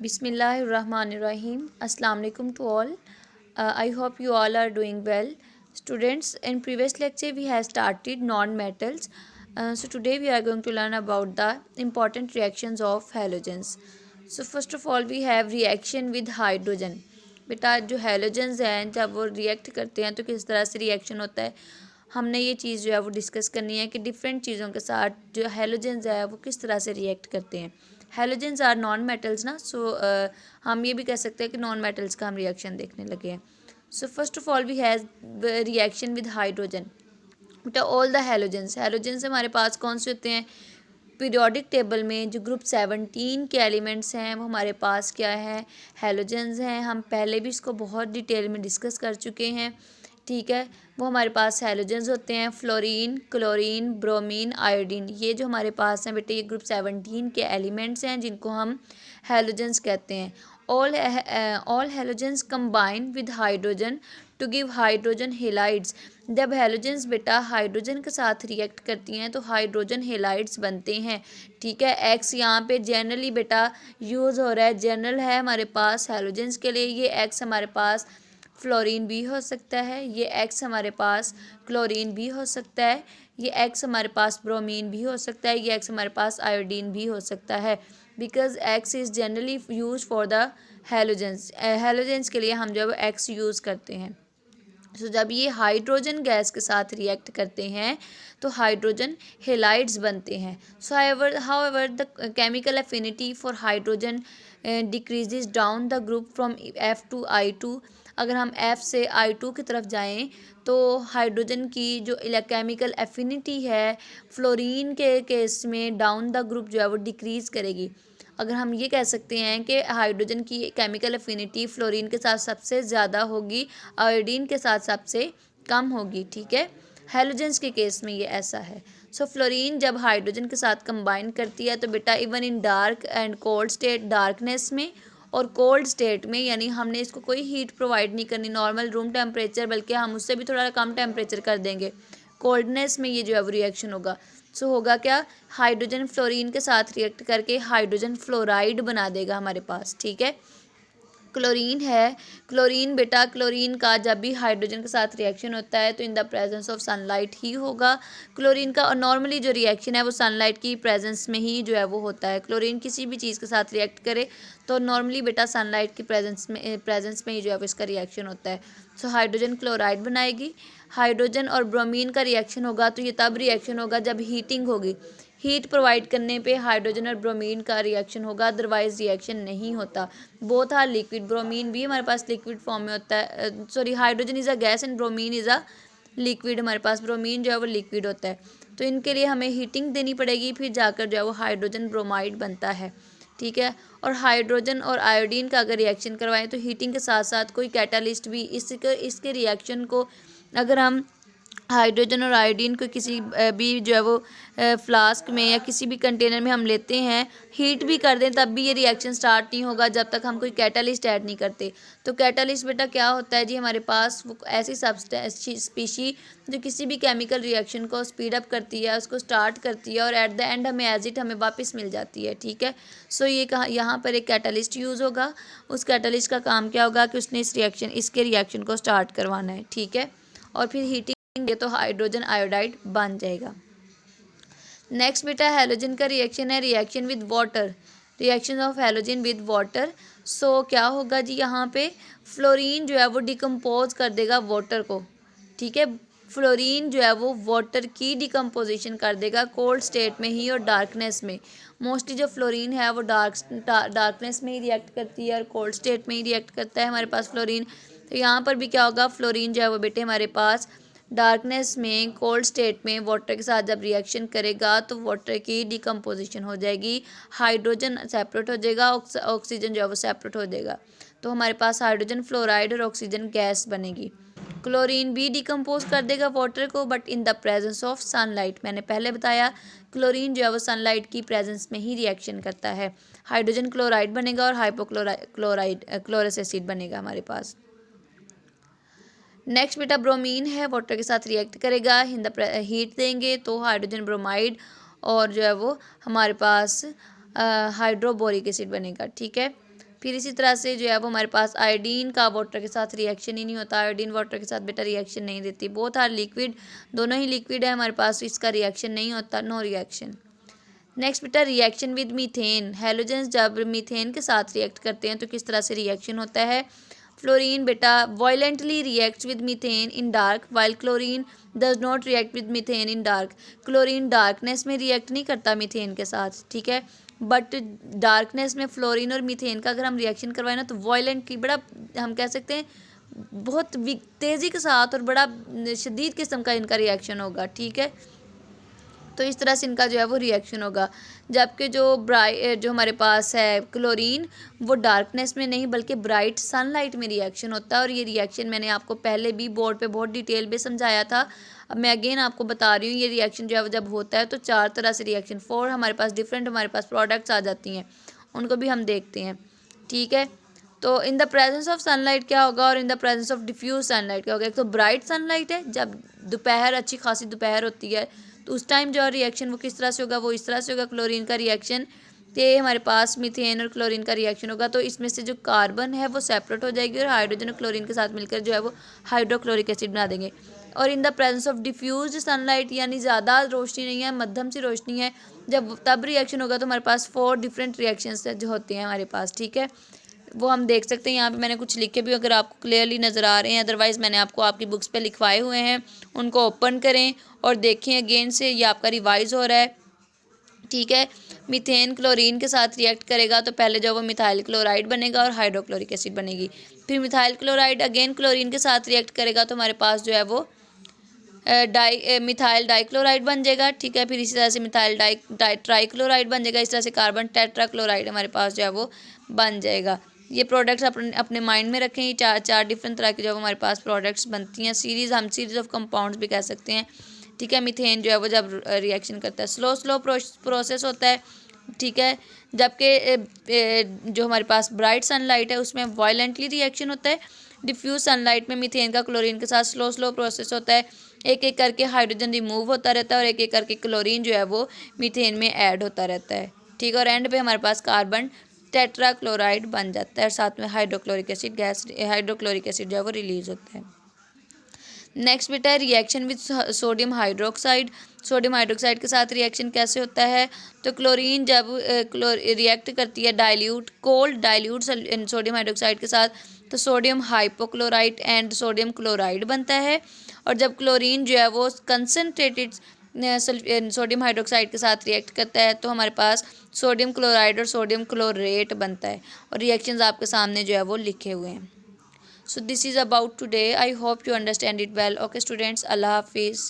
Bismillahirrahmanirrahim. Assalamu alaikum to all. I hope you all are doing well. Students, in previous lecture we have started non-metals. So today we are going to learn about the important reactions of halogens. So first of all we have reaction with hydrogen. बेटा जो halogens हैं जब वो react करते हैं तो किस तरह से रिएक्शन होता है, हमने ये चीज़ जो है वो डिस्कस करनी है कि डिफरेंट चीज़ों के साथ जो हैलोजेंस है वो किस तरह से रिएक्ट करते हैं. हैलोजेंस आर नॉन मेटल्स ना, सो हम ये भी कह सकते हैं कि नॉन मेटल्स का हम रिएक्शन देखने लगे हैं. So first of all we has reaction with hydrogen. बेटा ऑल द हैलोजेंस हमारे पास कौन से होते हैं? पीरियोडिक टेबल में जो ग्रुप 17 के एलिमेंट्स हैं वो हमारे पास क्या है? हैलोजेंस हैं. हम पहले भी इसको बहुत डिटेल में डिस्कस कर चुके हैं. ठीक है, वो हमारे पास हैलोजेंस होते हैं फ्लोरीन, क्लोरीन, ब्रोमीन, आयोडीन. ये जो हमारे पास हैं बेटे ये ग्रुप 17 के एलिमेंट्स हैं जिनको हम हैलोजेंस कहते हैं. All halogens combine with hydrogen to give hydrogen halides. जब हैलोजेंस बेटा हाइड्रोजन के साथ रिएक्ट करती हैं तो हाइड्रोजन हेलाइड्स बनते हैं. ठीक है, एक्स यहाँ पे जनरली बेटा यूज़ हो रहा है, जनरल है हमारे पास हैलोजेंस के लिए. ये एक्स हमारे पास फ्लोरीन भी हो सकता है, ये एक्स हमारे पास क्लोरीन भी हो सकता है, ये एक्स हमारे पास ब्रोमीन भी हो सकता है, ये एक्स हमारे पास आयोडीन भी हो सकता है. Because x is generally use for the halogens. Halogens के लिए हम जब एक्स यूज़ करते हैं. तो जब ये हाइड्रोजन गैस के साथ रिएक्ट करते हैं तो हाइड्रोजन हेलाइड्स बनते हैं. So however the chemical affinity for hydrogen decreases down the group from F to I2. अगर हम F से I2 की तरफ जाएं तो हाइड्रोजन की जो केमिकल एफिनिटी है फ्लोरीन के केस में डाउन द ग्रुप जो है वो डिक्रीज़ करेगी. अगर हम ये कह सकते हैं कि हाइड्रोजन की केमिकल एफिनिटी फ्लोरीन के साथ सबसे ज़्यादा होगी, आयोडीन के साथ सबसे कम होगी. ठीक है, हैलोजेंस के केस में ये ऐसा है. सो फ्लोरीन जब हाइड्रोजन के साथ कंबाइन करती है तो बेटा even in dark and cold state, darkness में और कोल्ड स्टेट में, यानी हमने इसको कोई हीट प्रोवाइड नहीं करनी, नॉर्मल रूम टेम्परेचर, बल्कि हम उससे भी थोड़ा कम टेम्परेचर कर देंगे. कोल्डनेस में ये जो है वो रिएक्शन होगा. सो होगा क्या? हाइड्रोजन फ्लोरीन के साथ रिएक्ट करके हाइड्रोजन फ्लोराइड बना देगा हमारे पास. ठीक है, क्लोरीन है, क्लोरीन बेटा क्लोरीन का जब भी हाइड्रोजन के साथ रिएक्शन होता है तो in the presence of sunlight ही होगा क्लोरीन का. और नॉर्मली जो रिएक्शन है वो सनलाइट की प्रेजेंस में ही जो है वो होता है. क्लोरीन किसी भी चीज़ के साथ रिएक्ट करे तो नॉर्मली बेटा सनलाइट की प्रेजेंस में ही जो है वो इसका रिएक्शन होता है. सो हाइड्रोजन क्लोराइड बनाएगी. हाइड्रोजन और ब्रोमीन का रिएक्शन होगा तो ये तब रिएक्शन होगा जब हीटिंग होगी. हीट प्रोवाइड करने पे हाइड्रोजन और ब्रोमीन का रिएक्शन होगा, अदरवाइज रिएक्शन नहीं होता. Both are liquid. ब्रोमीन भी हमारे पास लिक्विड फॉर्म में होता है, sorry hydrogen is a gas and bromine is a liquid. हमारे पास ब्रोमीन जो है वो लिक्विड होता है. तो इनके लिए हमें हीटिंग देनी पड़ेगी, फिर जाकर जो है वो हाइड्रोजन ब्रोमाइड बनता है. ठीक है, और हाइड्रोजन और आयोडीन का अगर रिएक्शन करवाएं तो हीटिंग के साथ साथ कोई कैटालिस्ट भी इसके रिएक्शन को, अगर हम हाइड्रोजन और आयोडीन को किसी भी जो है वो फ्लास्क में या किसी भी कंटेनर में हम लेते हैं, हीट भी कर दें, तब भी ये रिएक्शन स्टार्ट नहीं होगा जब तक हम कोई कैटालिस्ट ऐड नहीं करते. तो कैटालिस्ट बेटा क्या होता है जी? हमारे पास वो ऐसी स्पीशी जो किसी भी केमिकल रिएक्शन को स्पीड अप करती है, उसको स्टार्ट करती है और एट द एंड हमें एज इट हमें वापस मिल जाती है. ठीक है, सो ये कहाँ यहाँ पर एक कैटालिस्ट यूज़ होगा. उस कैटालिस्ट का काम क्या होगा कि उसने इसके रिएक्शन को स्टार्ट करवाना है. ठीक है, और फिर हीटिंग तो हाइड्रोजन आयोडाइड बन जाएगा. नेक्स्ट बेटा हैलोजन का रिएक्शन है reaction with water. Reaction of halogen with water. So क्या होगा जी? यहाँ पे फ्लोरीन जो है वो डिकम्पोज कर देगा वाटर को. ठीक है, फ्लोरीन जो है वो वाटर की डिकम्पोजिशन कर देगा कोल्ड स्टेट में ही और डार्कनेस में. मोस्टली जो फ्लोरीन है वो डार्कनेस में ही रिएक्ट करती है और कोल्ड स्टेट में ही रिएक्ट करता है हमारे पास फ्लोरीन. तो यहाँ पर भी क्या होगा? फ्लोरीन जो है वो बेटे हमारे पास डार्कनेस में कोल्ड स्टेट में वाटर के साथ जब रिएक्शन करेगा तो वाटर की डिकम्पोजिशन हो जाएगी, हाइड्रोजन सेपरेट हो जाएगा, ऑक्सीजन जो है वो सेपरेट हो जाएगा. तो हमारे पास हाइड्रोजन फ्लोराइड और ऑक्सीजन गैस बनेगी. क्लोरीन भी डिकम्पोज कर देगा वाटर को but in the presence of sunlight. मैंने पहले बताया क्लोरीन जो है वो सनलाइट की प्रेजेंस में ही रिएक्शन करता है. हाइड्रोजन क्लोराइड बनेगा और क्लोरस एसिड बनेगा हमारे पास. नेक्स्ट बेटा ब्रोमीन है, वाटर के साथ रिएक्ट करेगा, हीट देंगे तो हाइड्रोजन ब्रोमाइड और जो है वो हमारे पास हाइड्रोबोरिक एसिड बनेगा. ठीक है, फिर इसी तरह से जो है वो हमारे पास आयोडीन का वाटर के साथ रिएक्शन ही नहीं होता। आयोडीन वाटर के साथ बेटा रिएक्शन नहीं देती। बोथ आर लिक्विड, दोनों ही लिक्विड है हमारे पास, इसका रिएक्शन नहीं होता, नो रिएक्शन। नेक्स्ट बेटा रिएक्शन विद मीथेन। हैलोजेंस जब मीथेन के साथ रिएक्ट करते हैं तो किस तरह से रिएक्शन होता है। फ्लोरीन बेटा violently reacts with methane in dark while chlorine does not react with methane in dark. Chlorine darkness में रिएक्ट नहीं करता मीथेन के साथ, ठीक है, बट डार्कनेस में फ्लोरीन और मीथेन का अगर हम रिएक्शन करवाएं ना तो वायलेंटली, बड़ा हम कह सकते हैं बहुत तेज़ी के साथ और बड़ा शदीद किस्म का इनका रिएक्शन होगा, ठीक है। तो इस तरह से इनका जो है वो रिएक्शन होगा। जबकि जो हमारे पास है क्लोरीन, वो डार्कनेस में नहीं बल्कि ब्राइट सनलाइट में रिएक्शन होता है। और ये रिएक्शन मैंने आपको पहले भी बोर्ड पे बहुत डिटेल में समझाया था। अब मैं अगेन आपको बता रही हूँ, ये रिएक्शन जो है वो जब होता है तो 4 तरह से रिएक्शन, 4 हमारे पास डिफरेंट हमारे पास प्रोडक्ट्स आ जाती हैं, उनको भी हम देखते हैं, ठीक है। तो in the presence of sunlight क्या होगा और in the presence of diffuse sunlight क्या होगा। एक तो ब्राइट सनलाइट है, जब दोपहर अच्छी खासी दोपहर होती है तो उस टाइम जो रिएक्शन वो किस तरह से होगा, वो इस तरह से होगा। क्लोरीन का रिएक्शन ये हमारे पास मीथेन और क्लोरीन का रिएक्शन होगा, तो इसमें से जो कार्बन है वो सेपरेट हो जाएगी और हाइड्रोजन और क्लोरीन के साथ मिलकर जो है वो हाइड्रोक्लोरिक एसिड बना देंगे। और in the presence of diffuse sunlight, यानी ज़्यादा रोशनी नहीं है, मध्यम सी रोशनी है, जब तब रिएक्शन होगा तो हमारे पास 4 डिफरेंट रिएक्शंस जो होते हैं हमारे पास, ठीक है। वो हम देख सकते हैं, यहाँ पे मैंने कुछ लिखे भी अगर आपको क्लियरली नज़र आ रहे हैं, अदरवाइज़ मैंने आपको आपकी बुक्स पे लिखवाए हुए हैं, उनको ओपन करें और देखें अगेन से, ये आपका रिवाइज़ हो रहा है, ठीक है। मीथेन क्लोरीन के साथ रिएक्ट करेगा तो पहले जो वो मिथाइल क्लोराइड बनेगा और हाइड्रोक्लोरिक एसिड बनेगी। फिर मिथाइल क्लोराइड अगेन क्लोरीन के साथ रिएक्ट करेगा तो हमारे पास जो है वो मिथाइल डाइक्लोराइड बन जाएगा, ठीक है। फिर इसी तरह से मिथाइल ट्राइक्लोराइड बन जाएगा। इस तरह से कार्बन टेट्राक्लोराइड हमारे पास जो है वो बन जाएगा। ये प्रोडक्ट्स अपने माइंड में रखें, ये चार डिफरेंट तरह की जो हमारे पास प्रोडक्ट्स बनती हैं, हम सीरीज ऑफ कंपाउंड्स भी कह सकते हैं, ठीक है। मीथेन जो है वो जब रिएक्शन करता है स्लो प्रोसेस होता है, ठीक है। जबकि जो हमारे पास ब्राइट सनलाइट है उसमें वायलेंटली रिएक्शन होता है। डिफ्यूज सनलाइट में मीथेन का क्लोरीन के साथ स्लो प्रोसेस होता है, एक एक करके हाइड्रोजन रिमूव होता रहता है और एक एक करके क्लोरीन जो है वो मीथेन में ऐड होता रहता है, ठीक है। और एंड पे हमारे पास कार्बन टेट्राक्लोराइड बन जाता है और साथ में हाइड्रोक्लोरिक एसिड जो है वो रिलीज होता है। नेक्स्ट बेटा है reaction with sodium hydroxide. Sodium hydroxide के साथ रिएक्शन कैसे होता है, तो क्लोरीन जब रिएक्ट करती है कोल्ड डाइल्यूट सोडियम हाइड्रोक्साइड के साथ, तो sodium hypochlorite and sodium chloride बनता है। और जब क्लोरीन जो है वो कंसनट्रेटेड सोडियम हाइड्रोक्साइड के साथ रिएक्ट करता है तो हमारे पास सोडियम क्लोराइड और सोडियम क्लोरेट बनता है। और रिएक्शंस आपके सामने जो है वो लिखे हुए हैं। So this is about today. I hope you understand it well. Okay students, Allah Hafiz.